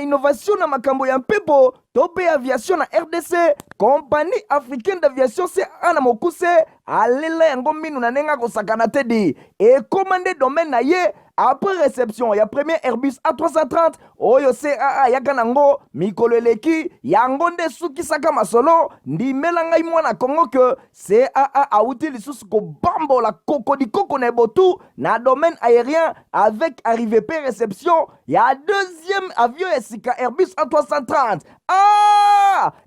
Innovation na makambo ya mpepo tope aviation na RDC. Compagnie africaine d'aviation CAA na mokuse alela yango minu na nenga kosakana te di et commandé domaine na ye après réception ya premier Airbus A330 oyo CAA yaka nango mikolo eleki yango nde sukisaka masolo ndimela ngai mwana Kongo ke CAA auti lisusu kobambola koko na botu na domaine aérien avec arrivée pe réception ya deuxième avion esika Airbus A330.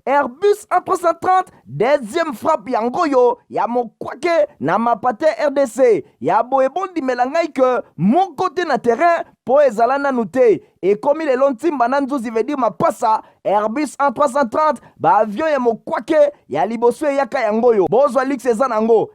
Airbus A330 deuxième frappe yango yo ya mokwake na mapate RDC ya boebondi melangai ke mon côté na terrain po ezala nanu te ekomi lelo ntimba na nzuzi veut dire mapasa Airbus A330 ba avion ya mokwake ya liboso eyaka yango yo bozwa lix eza nango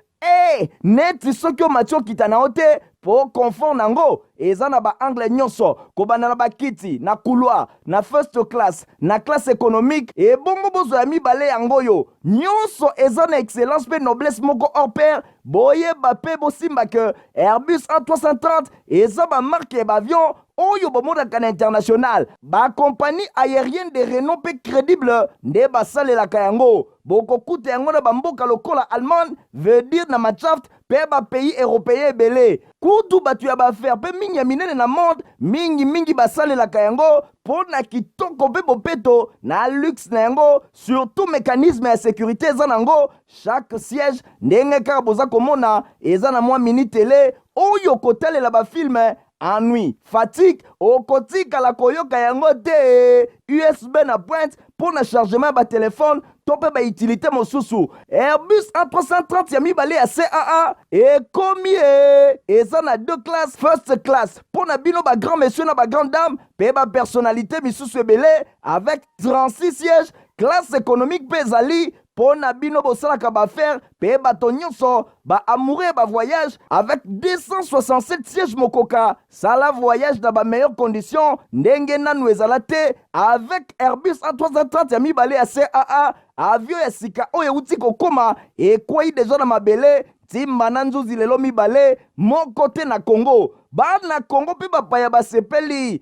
neti soki omatio kita na ote po confort nango eza na ba angle nyonso kobanda na bakiti na couloir na first class na classe économique et bongo bozo ya mibale yango yo nyonso eza na excellence pe noblesse moko hors pair boyeba pe bosimba ke Airbus A330 eza ba marque ba avion oyo bomonaka na international ba compagnie aérienne de renom pe crédible nde basalelaka yango bokokuta yango na bamboka lokola Allemagne veut dire na Machaft pe ba pays européen ebele kutu batu ya baaffaire pe mingi ya minene na monde mingi basalelaka yango po na kitoko pe bopeto na luxe na yango surtout mécanisme ya sécurité eza nango chaque siège ndenge kaka boza komona eza na mwa mini télé oyo kotalela bafilme ennui, fatigue, okotika la koyoka yango te USB na pointe pour na chargement ba téléphone tope ba utilité mosusu Airbus A330 ya mibale ya CAA ekomi eza na deux classes first class pour na bino ba grand monsieur na ba grande dame pe ba personnalité misusu ebele avec 36 sièges classe économique pe ezali po na bino bosalaka baaffaire pe bato nyonso ba amoureux ba voyage avec 267 sièges mokoka sala voyage na ba meilleures conditions ndenge nanu ezala te avec Airbus A330 ya mibale ya CAA avion ya sika oyo euti kokoma ekwei deja na mabele timba na nzuzi lelo mibale moko te na Congo bana Congo pe bapaya basepeli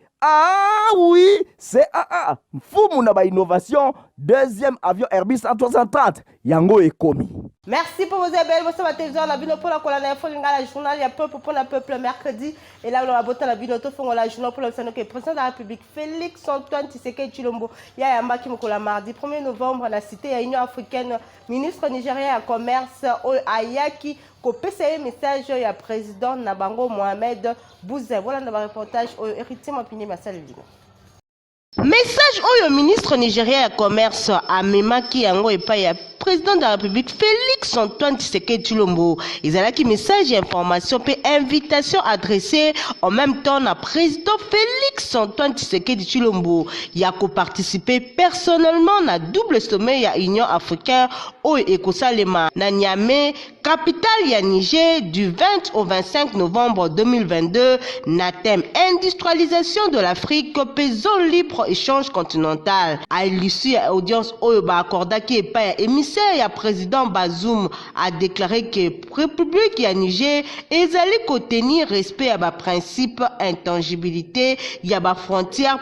oui CAA mfumu na ba innovation deuxième avion Airbus A330 yango ekomi. Merci pour vos appels. Vous savez, télévision, la bino pour la colonne, la journal, il y a peuple pour le peuple mercredi. Et là, on a voté la bino, tout font la journal pour le président de la République, Félix Antoine Tshisekedi Tshilombo. Il y a un maki mokola mardi 1er novembre, la cité à Union africaine, ministre nigérien à commerce, Ayaki, ko PCE message, il y a président Nabango Mohamed Bouzé. Voilà notre reportage, héritier Mapini Massalvino. Message au ministre nigérien à commerce Amemaki Yango et Paya président de la République Félix Antoine Tshisekedi Tshilombo. Ils ont qui message et information puis invitation adressée en même temps à président Félix Antoine Tshisekedi Tshilombo. Il a co-participé personnellement à double sommet à Union africaine au Ekosalema na Niamey, capitale ya Niger du 20 au 25 novembre 2022 na thème industrialisation de l'Afrique zone libre échange continental. À l'issue à audience Oyoba accordaki et pas émissaire et président Bazoum a déclaré que République ya Niger ezali ko tenir respect à ba principe intangibilité ya ba frontière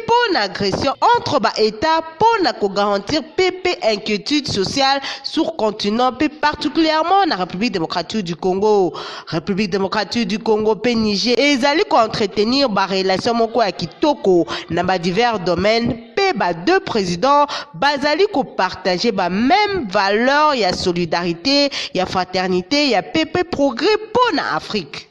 pour l'agression entre ba États pour na ko garantir PP inquiétude sociale sur continent et particulièrement la République démocratique du Congo. République démocratique du Congo pe Niger ezali ko entretenir ba relation moko ya kitoko na ba divers domaines pe ba deux présidents bazali ko partager ba même valeur ya solidarité ya fraternité ya PP progrès pour na Afrique.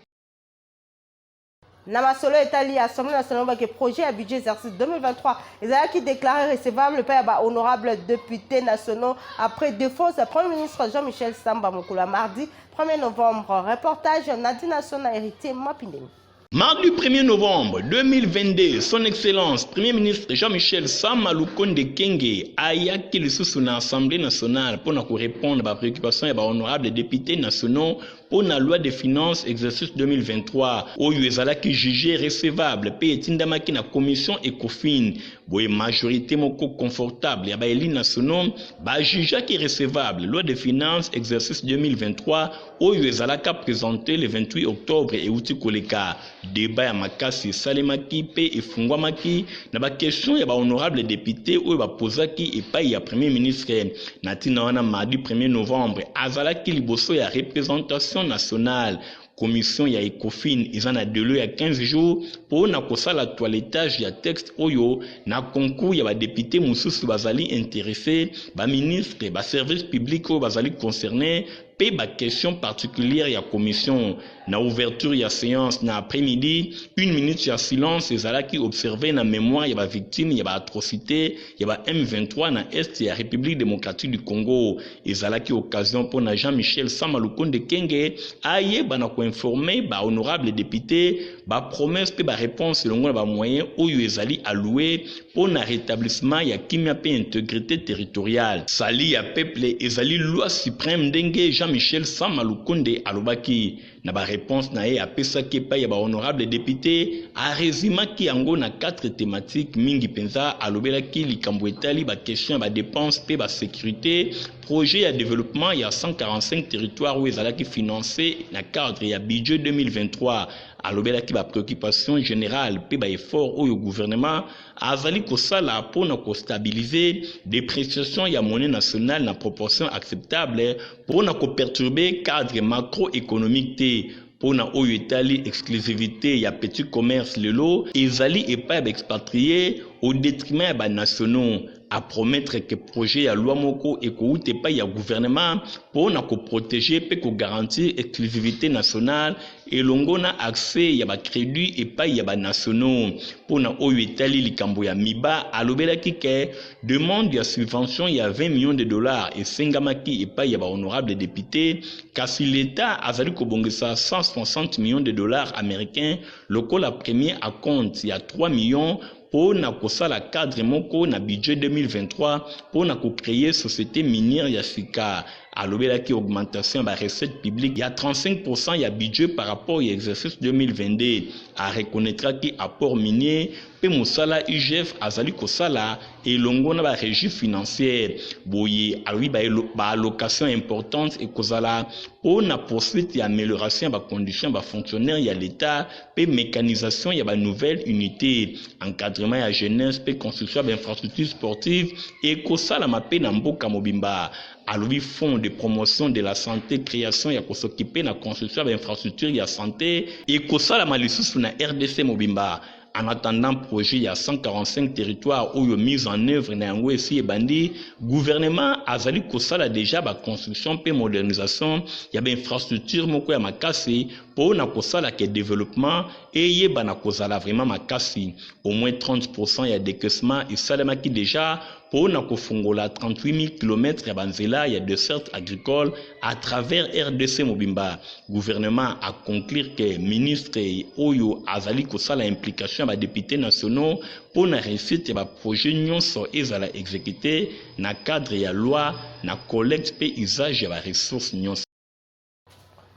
Namasolo Italie, Assemblée nationale qui projet à budget exercice 2023. Ils ont qui déclaré recevable par honorable député nationaux après défense du Premier ministre Jean-Michel Samba Mokula mardi 1er novembre. Reportage Nadine National héritier Mapindemi. Mardi 1er novembre 2022, son Excellence Premier ministre Jean-Michel Samba Lukonde Kenge a yaki le sous l'Assemblée nationale pour répondre à la préoccupation et à honorable députés nationaux pour la loi des finances exercice 2023 oyo ezalaki jugé recevable pe etindamaki na commission ECOFIN boye majorité moko confortable ya baeli nationaux bajugaki recevable loi des finances exercice 2023 oyo ezalaka présenté le 28 octobre euti koleka débat ya makasi esalemaki pe efungwamaki na baquestion ya bahonorable député oyo bapozaki epai ya premier ministre na ntina wana mardi 1er novembre azalaki liboso ya représentation nationale. Commission ya ECOFIN eza na délai ya 15 jours pour na kosala toilettage ya texte oyo na concours ya ba député mususu bazali intéressé ba ministre ba service public oyo bazali concerné pe ba question particulière ya commission na ouverture ya séance na après-midi 1 minute ya silence ezalaki observé na mémoire ya ba victime ya ba atrocité ya ba M23 na est ya République démocratique du Congo ezalaki occasion pour na Jean-Michel Sama Lukonde Kenge aye bana ko informer ba honorable député ba promesse pe ba réponse selon ba moyens oyo ezali alloué pour na rétablissement ya kimia pe intégrité territoriale sali ya peuple ezali loi suprême ndenge Jean-Michel Sama Lukonde alobaki na ba réponse na ye apesaki pa ya ba honorable député a résumaki yango na 4 thématiques mingi penza alobelaki likambo etali ba question ba dépenses pe ba sécurité projet ya développement ya 145 territoires où ezalaki financé na cadre ya budget 2023 alobelaki ba préoccupation générale pe ba effort oyo gouvernement azali kosala pona ko stabiliser dépréciation ya monnaie nationale na proportion acceptable pona ko perturber cadre macroéconomique te pona oyo etali exclusivité ya petit commerce lelo ezali epai ba expatrié au détriment ya ba nationaux à promettre que projet ya loi moko ekouté pa ya gouvernement pour na ko protéger pe ko garantir exclusivité nationale et longona accès ya ba crédit et pa ya ba nationaux pour na oyo etali likambo ya miba alobelaki ke demande ya subvention ya 20 millions de dollars et sengamaki et pa ya ba honorable député kasi l'état azali ko bongisa 160 millions de dollars américains lokola premier à compte ya 3 millions pour na kosala cadre moko na budget 2023 pour na ko créer société minière ya Sika alobelaki augmentation ba recette publique ya 35% ya budget par rapport à exercice 2022 a reconnaîtra ki apport minier pe mosala IGF azali kosala elongo na ba régie financière boye alui ba allocation importante et kozala pour na poursuite et amélioration ba conditions ba fonctionnaires ya l'état pe mécanisation ya ba nouvelle unité encadrement ya jeunesse pe construction d'infrastructures sportives et kosala mape na mboka mobimba alobi fonds de promotion de la santé création ya kosokipe na construction d'infrastructures ya santé et kosala malisusu na RDC mobimba. En attendant projet il y a 145 territoires où il mise en œuvre na yango esi ebandi gouvernement azali kosala déjà ba construction pe modernisation ya ba infrastructure moko ya makasi pour na kosala ke développement et yeba na kozala vraiment makasi au moins 30% ya décaissement esalemaki déjà pour na kofungola 38 000 km ya banzela ya dessert agricole à travers RDC mobimba. Gouvernement a conclure que ministre oyo azali kosala implication ba députés nationaux pour na réussite ba projet nyonso ezala exécuté na cadre ya loi na collecte pe usage ya ba ressources nyonso.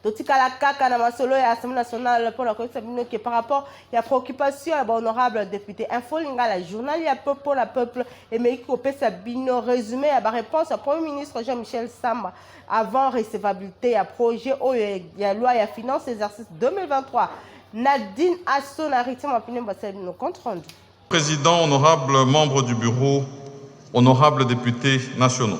Totikala kaka na masolo ya Assemblée nationale pour la commission qui par rapport à la préoccupation à honorable député info lingala journal ya pour la peuple et mais qui opé sa bino résumé à la réponse au premier ministre Jean-Michel Sama avant recevabilité à projet au ya loi ya finance exercice 2023 Nadine Asson a rythme opinion basel nos compte rendu. Président, honorable membre du bureau, honorable députés nationaux.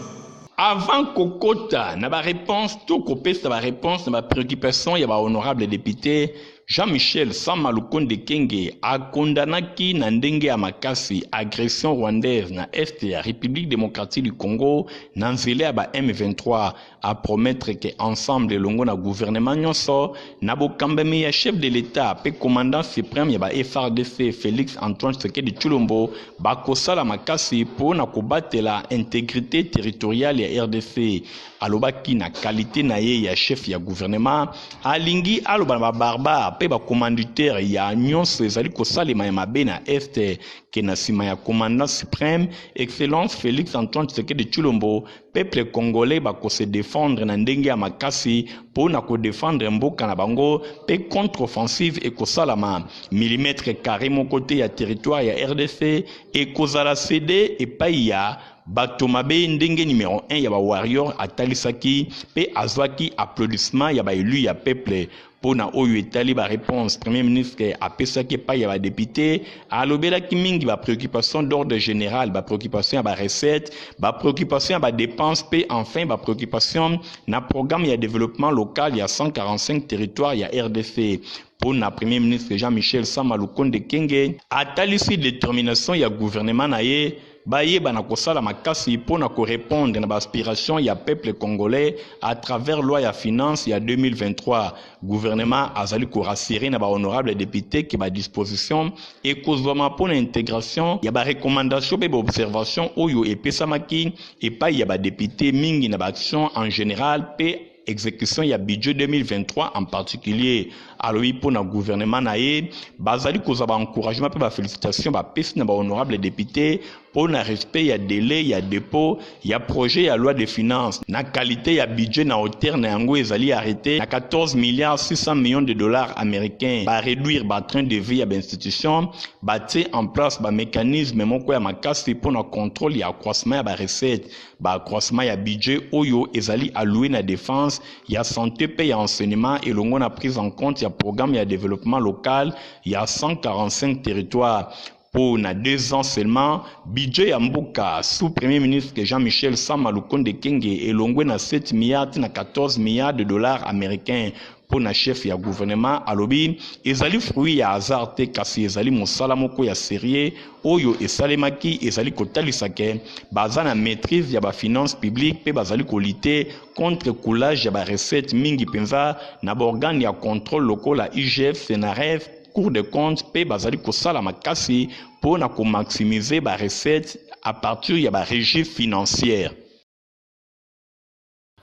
Avant kokota na ba réponse to kopesa ba réponse na ba préoccupation ya ba honorable député Jean-Michel Sama Lukonde Kenge a condamnaki na ndenge ya makasi agression rwandaise na est ya République démocratique du Congo na nzela ya ba M23 a promettre que ensemble longo na gouvernement nyonso na bokambami ya chef de l'État pe commandant suprême ya ba FRDC Félix Antoine Tshisekedi Tshilombo bakosala makasi po na kobatela intégrité territoriale ya RDC alobaki na qualité na ye ya chef ya gouvernement alingi aloba ba barbare pe bacommanditaire ya nyonso ezali kosalema ya mabe na este ke na nsima ya commandant suprême excellence Félix Antoine Tshisekedi Tshilombo peuple congolais bakose défendre na ndenge ya makasi mpona kodefendre mboka na bango pe contre-offensive ekosalama millimètre carré moko te ya territoire ya RDC ekozala cede epai ya bato mabe ndenge numéro 1 ya ba warrior atalisaki pe azwaki applaudissement ya baélu ya peuple pona oyo etali ba réponse premier ministre apesaki epai ya badepute alobelaki mingi ba préoccupation d'ordre général ba préoccupation ya ba recette ba préoccupation ya ba dépense pe enfin ba préoccupation na programme ya développement local ya 145 territoires ya RDC. Pour na premier ministre Jean-Michel Sama Lukonde Kenge atalisi détermination ya gouvernement na ye bayeba na kosala makasi mpona korépondre na baspiration ya peuple congolais à travers loi ya finance ya 2023. Gouvernement azali korassurer na honorable député ke ba disposition ekozwama mpona intégration ya ba recommandation pe ba observation oyo epesamaki epai ya ba député mingi na ba action en général pe exécution ya budget 2023 en particulier. Alors pour na gouvernement na ye bazali kozaba encouragement pe ba félicitations ba pesi na ba honorable député pour na respect ya délai ya dépôt ya projet ya loi de finances na qualité ya budget na hauteur na yango ezali arrêté na 14 milliards 600 millions de dollars américains ba réduire ba train de vie ya ba institution ba té en place ba mécanisme moko ya makasi pour na contrôle ya accroissement ya ba recette ba accroissement ya budget oyo ezali alloué na défense ya santé pe ya enseignement et longo na prise en compte ya programme ya développement local ya 145 territoires. Pour 2 ans seulement, budget ya mboka sous premier ministre Jean-Michel Sama Lukonde Kenge elongwe na 7 milliards na 14 milliards de dollars américains. Pour na chef ya gouvernement alobi ezali fruit ya hasard te kasi ezali mosala moko ya sérieux oyo esalemaki ezali kotalisake baza na maîtrise ya ba finance publique pe bazali kolite contre coulage ya ba recette mingi penza na ba organe ya contrôle local la IGF Senaref Cour de compte pe bazali kosala makasi pona ko maximiser ba recette à partir ya ba régie financière.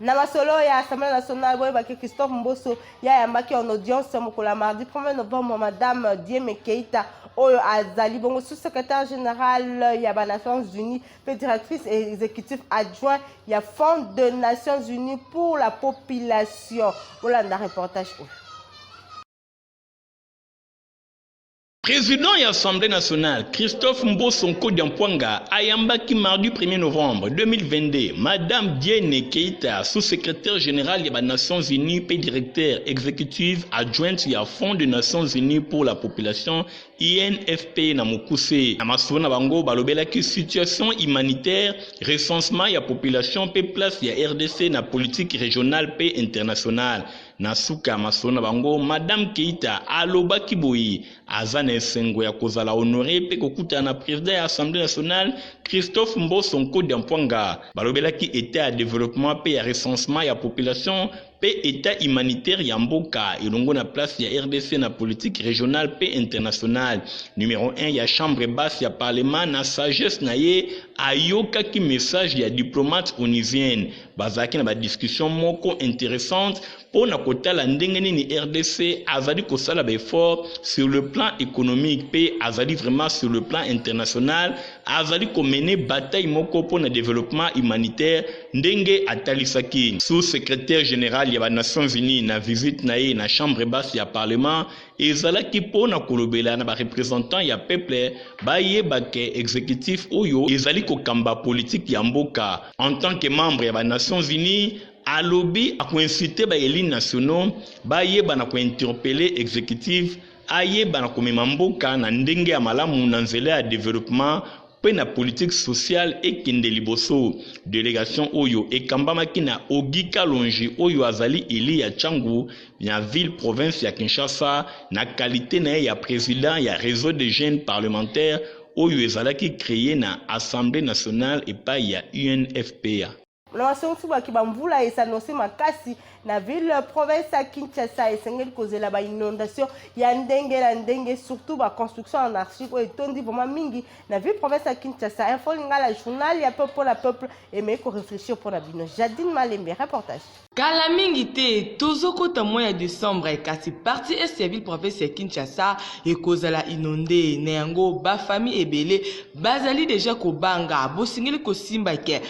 Na masolo ya Assemblée nationale boye baki Christophe Mboso ya yambaki en audience mokola mardi 1er novembre madame Dieme Keita oyo azali bongo sous-secrétaire général ya ba Nations Unies pe directrice exécutive adjoint ya Fonds de Nations Unies pour la population. Voilà un reportage. Président de l'Assemblée nationale, Christophe Mboso Kodiampwanga, ayambaki mardi 1er novembre 2022, Madame Diene Keita, sous-secrétaire générale des Nations Unies et directeur exécutif adjointe du Fonds des Nations Unies pour la population, INFP na Mukuse. Na masona bango balobela ki situation humanitaire, recensement ya population pe place ya RDC na politique régionale pe internationale. Na suka masona bango Madame Keita alobaki boyi azana esengo ya kozala honoré pe kokuta na président ya Assemblée nationale Christophe Mboso Kodiampwanga balobela ki état ya développement pe ya recensement ya population pe état humanitaire ya mboka elongo na place ya RDC na politique régionale pe internationale. Numéro 1 ya chambre basse ya parlement na sagesse na ye ayoka ki message ya diplomate onisienne bazaki na ba discussion moko intéressante pour na kotala ndenge nini RDC azali kosala ba effort sur le plan économique pe azali vraiment sur le plan international azali ko mener bataille moko pour na développement humanitaire ndenge atalisaki sous-secrétaire général ya ba Nations Unies na visite na ye na chambre basse ya parlement ezalaki pona kolobela na ba représentant ya peuple bayeba ke exécutif oyo ezali kokamba politique ya mboka en tant que membre ya ba Nations Unies alobi akoincite ba élus nationaux bayeba na kointerpeller exécutif ayeba na komema mboka na ndenge ya malamu na nzela ya développement pe na politique sociale ekende liboso. Délégation oyo ekambamaki na Ogi Kalonji oyo azali eli ya Tchangu na ville province ya Kinshasa na qualité na ya président ya réseau de jeunes parlementaires oyo ezalaki créé na Assemblée nationale epai ya UNFPA. na wasonga ki bamvula esanose makasi na ville province ya Kinshasa esengeli kozela ba inondation ya ndenge na ndenge surtout ba construction anarchique oyo etondi vraiment mingi na ville province ya Kinshasa. Info lingala journal ya peuple pour la peuple et mais ko réfléchir pour la bino. Jadine Malembe reportage. Kala mingi te tozokota mois ya décembre kasi parti est ya ville province ya Kinshasa ekozala inondé na yango ba famille ebele bazali déjà kobanga bosingeli kosimba ke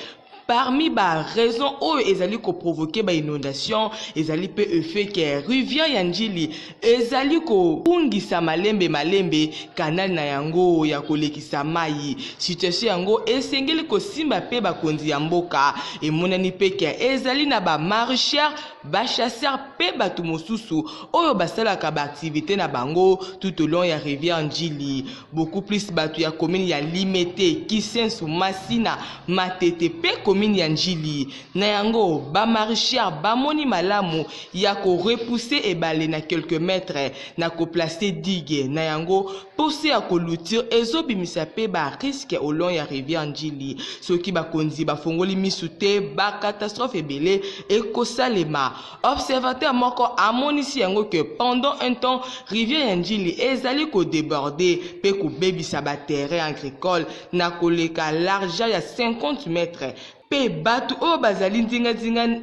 parmi ba raisons oyo ezali ko provoquer ba inondation ezali pe effet que rivière Yanjili ezali ko pungisa malembe canal na yango ya kolekisa mai situation yango esengeli ko simba pe ba konzi ya mboka emonani pe ke ezali na ba marcheurs ba chasseurs pe batu mosusu oyo basalaka ba activité na bango tout au long ya rivière Yanjili. Beaucoup plus batu ya commune ya Limete Kisensu Masina Matete pe commune Yanjili na yango ba marcheurs ba moni malamu ya ko repousser ebale na quelques mètres na ko placer digue na yango pousser ya ko lutir ezobimisa pe ba risque au long ya rivière Yanjili soki ba konzi ba fongoli misute ba catastrophe ebele ekosalema. Observateur moko amonisi yango que pendant un temps rivière Yanjili ezali ko déborder pe ko bebisa ba terrain agricole na koleka large ya 50 mètres. Pe batu o bazali ndinga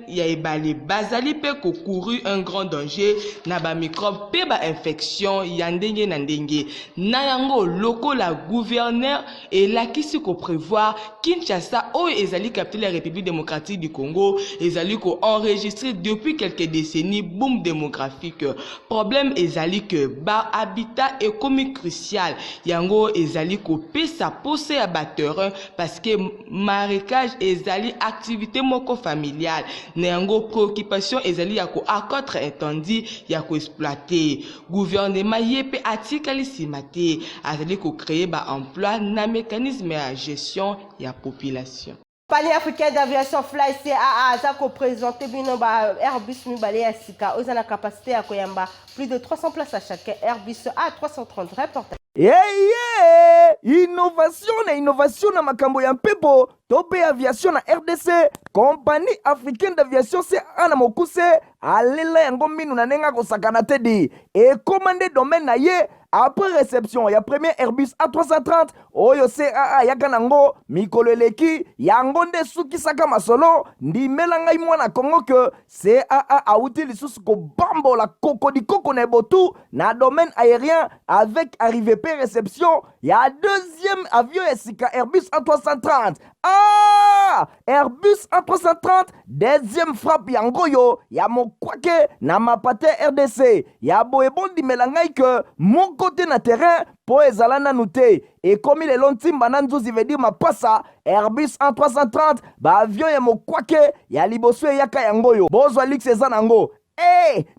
ya ebale bazali pe ko couru un grand danger na ba microbe pe ba infection ya ndenge na ndenge na yango loko la gouverneur et la kisi ko prévoir Kinshasa o ezali capitale la République démocratique du Congo ezali ko enregistré depuis quelques décennies boom démographique. Problème ezali que ba habitat économique crucial yango ezali ko pesa pose ya ba terrain parce que marécage ezali activité moko familiale na yango préoccupation ezali ya ko akotre intendit ya ko exploiter gouvernement yepe atikali simate azali ko créer ba emploi na mécanisme ya gestion ya population. Panier africain d'aviation Fly CAA a présenté binoba Airbus mibale ya sika oza na capacité ya koyamba plus de 300 places à chaque Airbus A330 reportage. Innovation na makambo ya mpepo tope aviation na RDC compagnie africaine d'aviation CAA na mokuse alela yango minu na nenga kosakana te di et commandé domaine na ye après réception ya premier Airbus A330 oyo CAA yaka nango mikolo eleki yango nde sukisaka masolo ndimela ngai mwana Kongo que CAA auti lisusu kobambola koko na botu na domaine aérien avec arrivée pe réception ya deuxième avion esika Airbus A330. Airbus A330 deuxième frappe yangoyo ya mokwake na mapate RDC ya boebondi melangai que mon côté na terrain po ezala nanu te ekomi lelo ntimba na nzuzi veut dire mapasa Airbus A330 ba avion ya mokwake ya liboso yaka yangoyo bozwa lix eza nango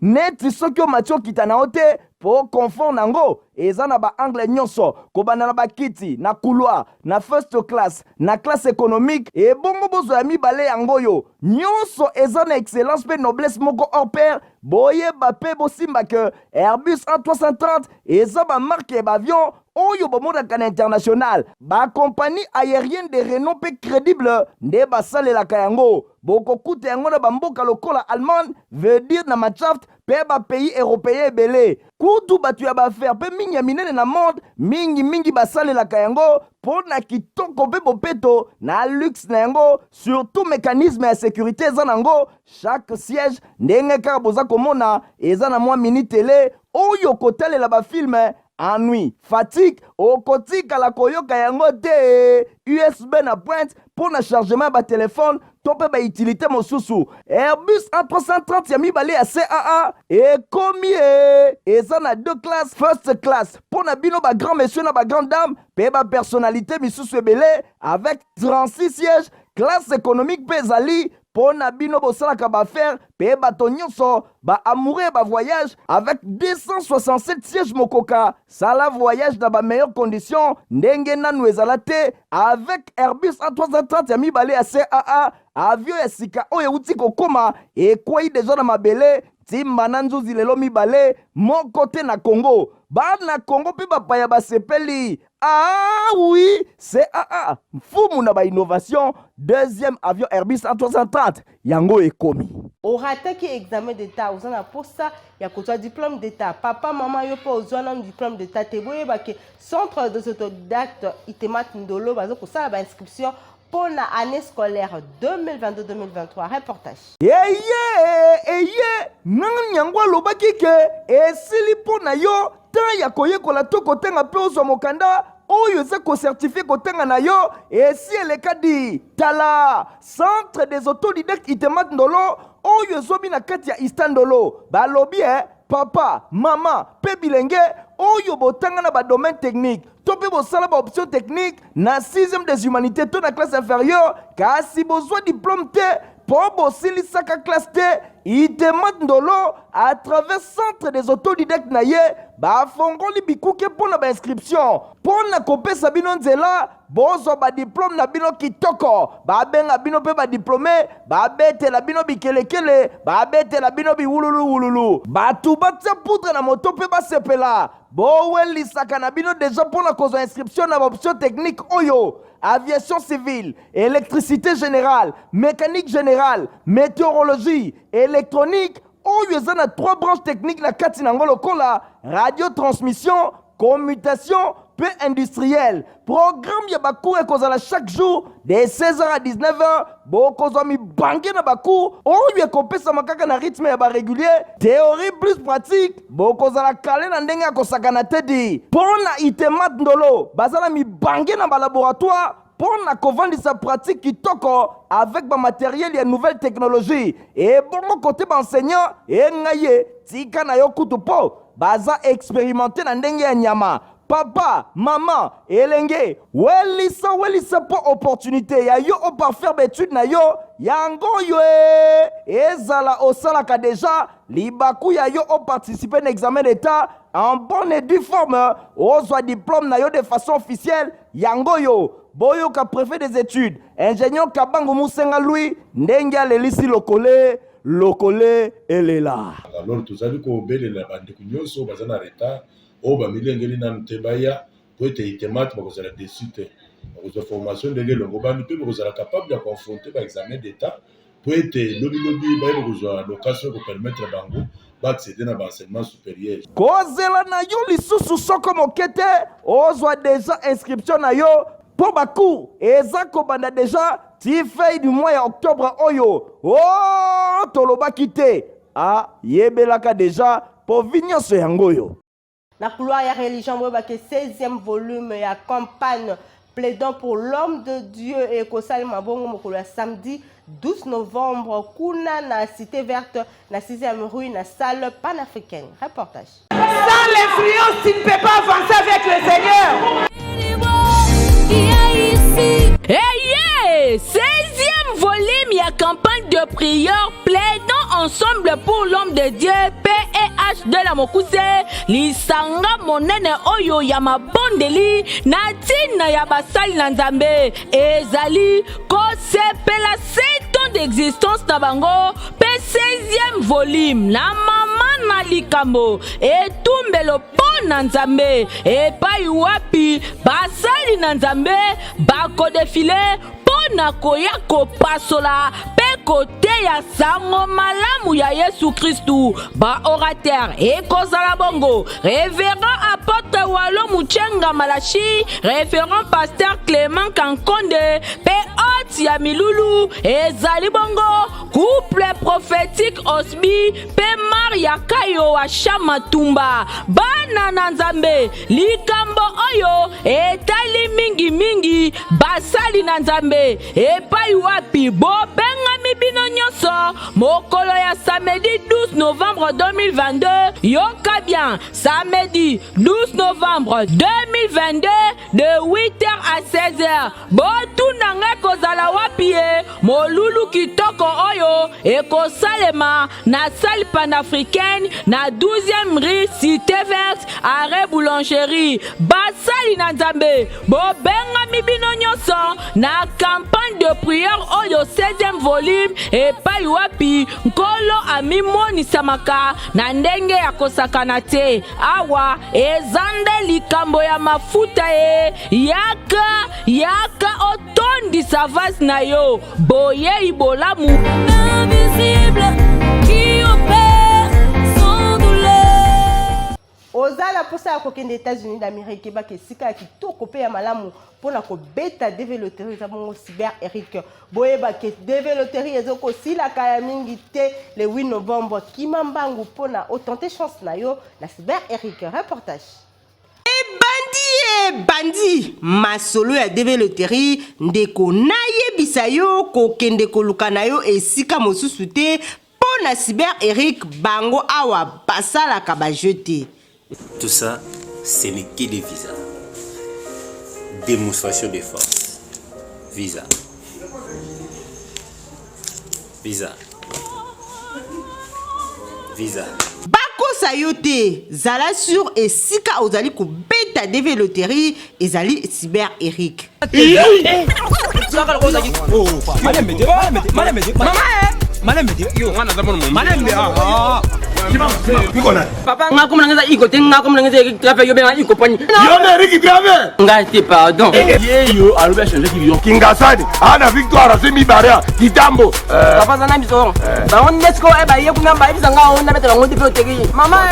neti soki omati okita na ote po confort nango eza na ba angle nyonso kobanda na bakiti na couloir na first class na classe économique et bongo bozo ya mibale yangoyo nyonso eza na excellence pe noblesse moko hors pair boyeba pe bosimba que Airbus A330 eza ba marque ba avion oyo bomodaka na international ba compagnie aérienne de renom pe crédible nde basalelaka yango bokokuta yango na bamboka lokola Allemagne veut dire na Machaft pe ba pays européen ebele kutu batu ya baaffaire pe mingi ya minene na monde mingi basalelaka yango po na kitoko pe bopeto na luxe na yango surtout mécanisme ya sécurité eza nango chaque siège ndenge kaka boza komona eza na mwa mini télé oyo kotalela bafilme ennui, fatigue, okotika la koyoka yango te USB na pointe pour na chargement ba téléphone tope ba utilité mosusu Airbus A330 ya mibale ya CAA ekomi eza na deux classes first class pour na bino ba grand monsieur na ba grande dame pe ba personnalité misusu ebele avec 36 sièges classe économique pe ezali po na bino bosalaka baaffaire pe bato nyonso ba amoureux ba voyage avec 267 sièges mokoka sala voyage dans ba meilleures conditions ndenge nanu ezala te avec Airbus A330 ya mibale ya CAA avion ya sika oyo euti kokoma ekwei deja na mabele timba na nzuzi lelo mibale moko te na Congo bana Congo pe bapaya basepeli Ah oui, CAA, mfumu na ba innovation, deuxième avion Airbus A330, yango ekomi. Orataki examen d'état, vous en avez pour ça, il y a quoi diplôme d'état. Papa, maman, yo pas besoin d'un diplôme d'état. Te voyez que centre des autodidactes Itemat Ndolo, pour ça la inscription pour l'année scolaire 2022-2023. Reportage. Nan yango lobaki ke esili pona yo tan ya koyekola to kotenga pe ozwa mokanda oyo eza kocertifie kotenga na yo esi elekadi tala centre des autodidactes Itemat Ndolo oyo ezomi na kati ya Istandolo balobi papa mama pe bilenge oyo botanga na ba domaine technique to pe bosala ba option technique na 6e des humanités to na classe inférieure kasi bozwa diplôme te po bosilisaka classe te Itemat Ndolo à travers centre des autodidactes na ye bafongoli bikuke mpona bainscription mpona kopesa bino nzela bozwa badiplôme na bino kitoko babenga bino mpe badiplôme babetela bino bikelekele babetela bino biwululuwululu bato batia poudre na moto mpe basepela bowelisaka na bino deja mpona kozwa inscription na baoption technique oyo aviation civile, électricité générale, mécanique générale, météorologie, électronique, oyo eza na 3 branches techniques na kati na ngolo kola, radiotransmission, commutation, peu industriel. Programme ya bakour ekozala chaque jour de 16h à 19h. Bokozwa mibange na bakour oyo ekopesa makaka na rythme ya barégulier. Théorie plus pratique. Bokozala kale na ndenge ya kosakana tedi. Pona Itemat Ndolo bazala mibange na balaboratoire pona kovandisa pratique kitoko avec ba matériel ya nouvelle technologie. Et bongo côté ba enseignant et ngaye tika na yo kutu po baza expérimenter na ndenge ya nyama. Papa, maman, elenge, welisa po opportunité ya yo o par faire d'études na yo, yango yo ezala osalaka déjà, libaku ya yo o participer na examen d'état en bonne et due forme, ozwa diplôme na yo de façon officielle, yango yo, boyo ka préfet des études, ingénieur Kabango Musenga Louis, ndenge alelisi lokole elela. Alors tous allez ko belela bande kunyoso bazana retard. O ba milengeli na mtebaya po ete Itemat bakozala dessus te bakozwa formation ndenge longo bani mpe bakozala capable de confronter ba examen d'état po ete lobi baye bakozwa location ko permettre bango accéder na enseignement supérieur kozela na yo lisusu soko mokete ozwa déjà inscription na yo po baku eza kobanda déjà ti feuille du mois ya octobre oyo tolobaki te yebelaka déjà po vinyoso yango yo. La couloir ya religion que 16e volume ya campagne plaidant pour l'homme de Dieu et Kosal Mabongo Mokolo samedi 12 novembre kuna na cité verte na 6e rue na salle panafricaine. Reportage. Sans l'influence, tu ne peux pas avancer avec le Seigneur. Hey, 16e volume ya campagne de prière plaidant ensemble pour l'homme de Dieu PEH de la Mokuse lisanga monene oyo ya mabondeli na tina ya basali na Nzambe ezali kosepela 7 ans d'existence na bango pe 16e volume na mama na likambo etumbelo na Nzambe epai wapi basali na Nzambe bako defile pona koya kopasola pe kote ya sango malamu ya Yesu Kristu ba orateur ekozala bongo révérend apôtre Walo Muchenga Malachi référent pasteur Clément Kankonde pe hôte ya Milulu ezali bongo couple prophétique Osbi pe Maria Kayo wa Shamatumba bana na Nzambe likambo oyo etali mingi basali na Nzambe epai wapi bo benga mibino nyonso mokolo ya samedi 12 novembre 2022 yoka bien samedi 12 novembre 2022 de 8h à 16h botuna nga kozala wapi molulu kitoko oyo ekosalema na salle panafricaine na 12e rue Cité Verte arrêt boulangerie. Basali na nzambe bobenga mibino nyonso na campagne de prière oyo 16e volume epai wapi nkolo amimonisamaka na ndenge ya kosakana te. Awa ezande likambo ya mafuta yaka otondisa vase na yo boye ibolamu invisible qui opère sans douleur. Ozala posa ya kokende États-Unis d'Amérique ba kesika ya kitoko pe ya malamu pona ko beta développer za bongo cyber Eric boyeba ke développer ezoko sila kaya mingi te le 8 novembre kimambangu pona otenter chance na yo na cyber Eric. Reportage. Bandi masolo ya développer ndeko nayebisa yo kokende koluka na yo esika mosusu te pona cyber Eric bango awa basalaka ba jeter. Tout ça, ce n'est que des visas. Démonstration de force. Visa. Visa. Visa. Bako sayote, zala sur et sika ozali ko beta développerie ezali cyber Eric. Papa, nga comme nga iko te nga comme nga grave yo ben iko pani. Yo na Eric grave. Nga te pardon. Yo alobe changer ki yo. Kingasani, ana victoire semi barrière, kitambo. Papa sana biso. Ba on let's go e ba ye kuna ba bisa nga on na betela ngoti pe tegi. Mama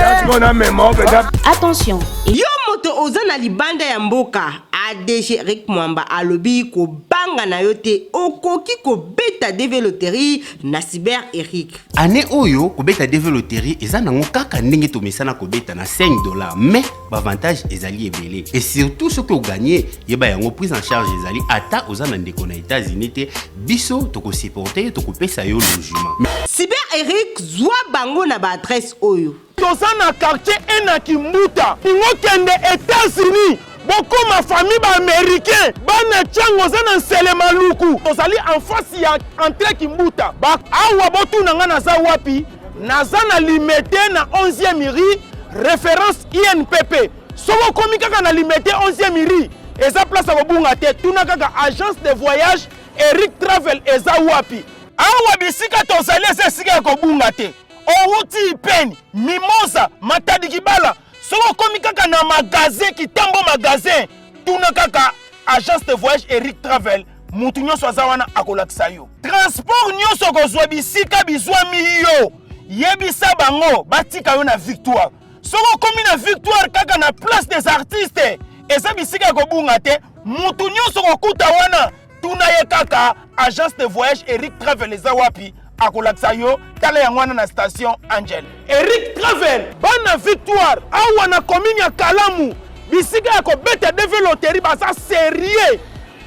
Attention. Yo moto oza na libanda ya mboka. ADG Eric Mwamba alobi ko banga na yote okoki ko beta développerie na cyber Eric. Ane oyo ko beta développerie eza nango kaka ndenge to mesana ko beta na $5 mais l'avantage ezali ebele et surtout ce que vous gagnez yeba yango prise en charge ezali ata oza na ndeko na États-Unis te biso to ko supporter to ko pesa yo logement. Cyber Eric zwa bango na ba adresse oyo. Toza na quartier ena Kimbuta, ngokende États-Unis. Beaucoup ma famille ba américain bana tchango za na Nselema Luku ozali en face ya entrée Kimbuta ba awa botu nanga na za wapi naza na limité na 11e rue référence INPP soko komi kaka na limité 11e rue eza place ko bunga te tuna kaka agence de voyage Eric Travel eza wapi awa bisika tozali eza sika ko bunga te outi pen mimosa matadi kibala soko komi kaka na magasin kitambo magasin tuna kaka agence de voyage Eric Travel mutu nyonso aza wana akolakisa yo transport nyonso kozwa bisika bizwami yo yebisa bango batika yo na Victoire soko komi na Victoire kaka na place des artistes eza bisika kobunga te mutu nyonso kokuta wana tuna ye kaka agence de voyage Eric Travel eza wapi akolakisa yo tala yango wana na station Angel Eric Travel bana Victoire awa na commune ya Kalamu bisika ya kobeta développerie baza sérieux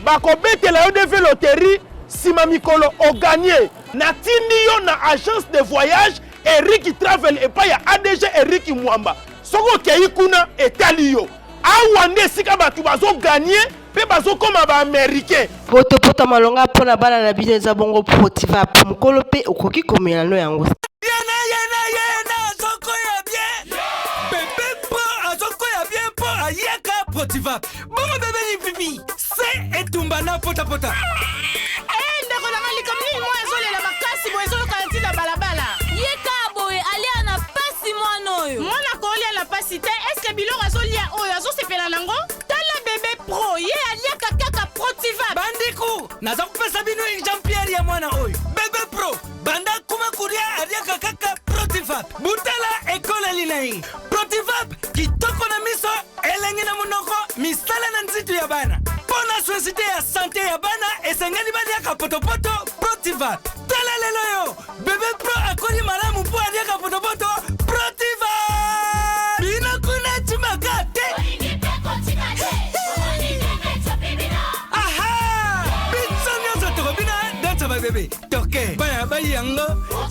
bakobetela yo développerie sima mikolo o gagné na tindi yo na agence de voyage Eric Travel epa ya ADG Eric Mwamba soko kei kuna etali yo awa nde sika batu bazo gagné pe bazo koma ba américain poto malonga pona bana na bino eza bongo protiva mukolo pe okoki komela no yango yena zoko ya bien bébé pro azoko ya bien po ayeka protiva bongo bébé ni pipi c'est etumba na pota ndeko na malika mini mo ezolela makasi bo ezoloka ntina balabala yeka boye alia na pasi mwana oyo mwana kolia na pasi te eske biloko azolia oyo azosepela nango tala bébé pro ye aliaka kaka protiva bandiku naza kupesa bino Jean-Pierre ya mwana oyo bébé pro banda kuma kuria aliaka kaka protiva butala ekola linai protiva kitoko na miso elengi na monoko misala na nzitu ya bana pona société ya santé ya bana esengeli baliaka potopoto protiva tala lelo yo bébé pro akoli malamu po aliaka potopoto protiva bino kuna chimaka te bébé toke baya bayango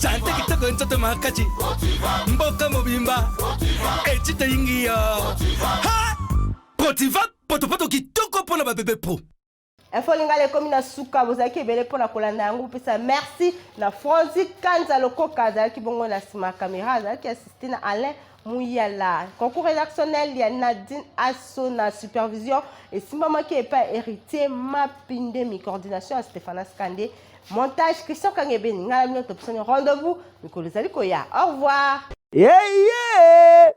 chante kitoko ntoto makachi mboka mobimba echita ingi yo ha protiva poto kitoko pona ba bébé pro info lingala ekomi na suka bozalaki ebele mpona kolanda yango pesa merci na Franzi Kanza Lokoka azalaki bongo na nsima ya caméra azalaki assisté na Alain Mouyala. Concours rédactionnel, il y a Nadine Asso na supervision et Simbamaki et pas héritier Mapindemi coordination à Stéphane Skandé. Montage Christian Kangebeni. Rendez-vous Nicolas Alikoya. Au revoir.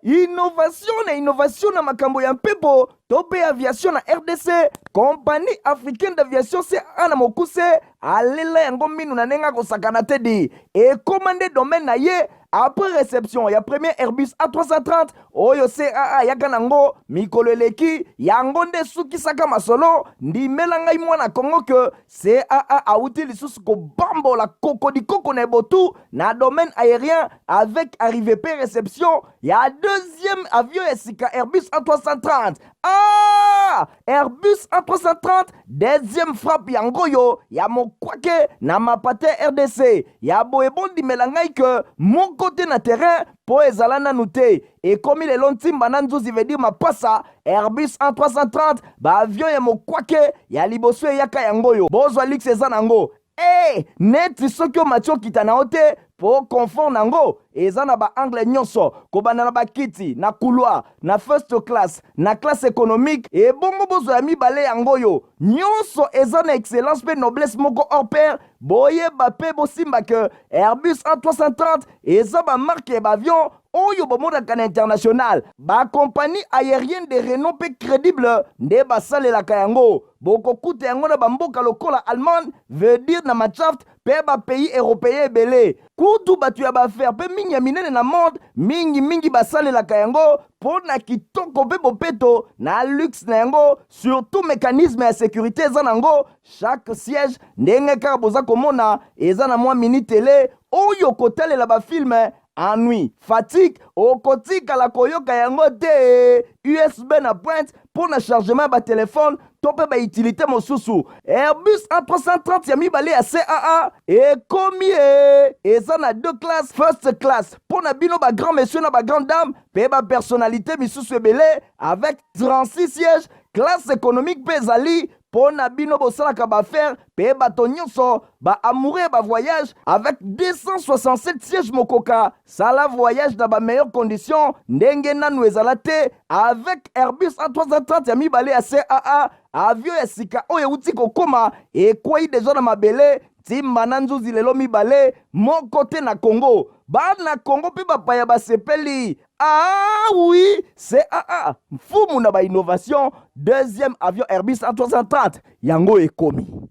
Innovation na makambo ya mpepo tope aviation na RDC compagnie africaine d'aviation c'est ana mokuse alela yango minu na nenga kosakana tedi et commandé domaine na ye après réception ya premier Airbus A330 oyo CAA yaka nango mikolo eleki yango nde sukisaka masolo ndimela ngai mwana Kongo que CAA auti lisusu kobambola koko na ebotu na domaine aérien avec arrivée pe réception ya deuxième avion esika Airbus A330 Airbus A330 deuxième frappe yango yo ya mokwake na mapate RDC ya boebondi melangai que mon côté na terrain po ezala nanu te et comme le lontimba na nzuzi veut dire mapasa Airbus A330 ba avion ya mokwake ya liboso yaka yango yo bozwa lix eza nango neti soki o matio kita na ote po confort nango eza na ba angle nyonso kobanda na bakiti na couloir na first class na classe économique et bongo bozwa ya mibale yango yo nyonso eza na excellence pe noblesse moko hors pair boyeba pe bosimba ke Airbus A330 eza ba marque ba avion oyo bomodaka na international ba compagnie aérienne de renom pe crédible nde basalelaka yango bokokuta yango na bamboka lokola Allemagne veut dire na Machaft pe ba pays européen ebele kutu batu ya baaffaire pe mingi ya minene na monde mingi basalelaka yango mpo na kitoko pe bopeto na luxe na yango surtout mécanisme ya sécurité eza nango chaque siège ndenge kaka boza komona eza na mwa mini télé oyo kotalela bafilme ennui, fatigue, okotika la koyoka yango te USB na pointe pour le chargement ba téléphone tope ba utilité mosusu Airbus A330 ya mibale ya CAA et combien eza na deux classes first class pour na bino ba grand monsieur na ba grande dame pe ba personnalité misusu ebele avec 36 sièges classe économique pe ezali pour na bino bosalaka ba faire pe bato nyonso ba amoureux ba voyage avec 267 sièges mokoka sala voyage dans ba meilleures conditions ndenge nanu ezala te avec Airbus A330 ya mibale ya CAA avion ya sika oyo uti kokoma ekwei deja na mabele timba na nzuzi lelo mibale moko te na Congo bana Congo pe bapaya basepeli oui CAA mfumu na ba innovation deuxième avion Airbus A330 yango ekomi